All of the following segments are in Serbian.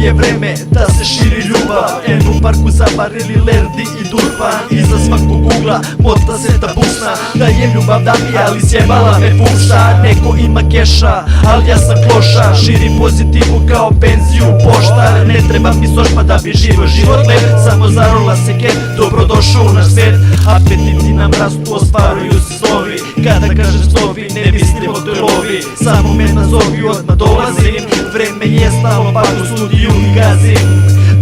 je vreme da se širi ljubav. U parku zaparili lerdi i durpan. Iza svakog ugla mota se ta busna. Da jem ljubav da mi, ali sjebala me fuksa. Neko ima keša, ali ja sam kloša. Širim pozitivu kao penziju pošta. Ne treba mi sošpa da bi živio život lep. Samo zarola se kep, dobrodošao u naš svet. Apetiti nam rastu, ostvaruju se snovi. Kada kažem snovi, ne mislim o toj lovi. Samo me nazovi, odmah dolazim. Vreme je stalo, pa u studiju gazim.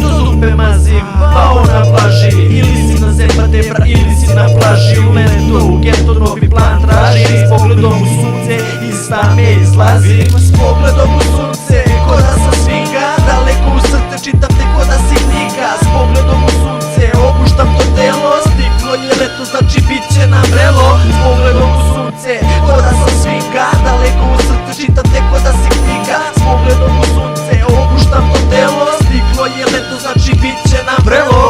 Do zupe mazim, pao na plaži. Ili si na zemba debra, ili si na plaži. U Lendu, u geto, novi plan traži. S pogledom u sunce, iz tame izlazim. S pogledom u sunce, ko da sam svinga. Daleko u srce, čitam te ko da si knjiga. S pogledom u sunce, opuštam to telo. Stiglo je leto, znači bit će nam vrelo. S pogledom u sunce, ko da sam svinga. Daleko u srce, čitam te ko da si knjiga. S pogledom u sunce, opuštam to telo. Stiglo je leto, znači bit će nam vrelo.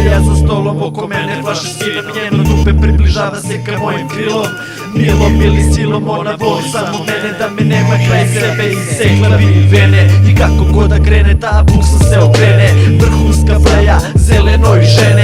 Ja za stolom, oko mene flaše s pivom. Njeno dupe približava se ka mojim krilom. Milom ili silom ona voli samo mene. Da me nema kraj sebe i segla bi vene. I kako god da krene, ta buksa se okrene. Vrhunska fleja, zelenoj žene.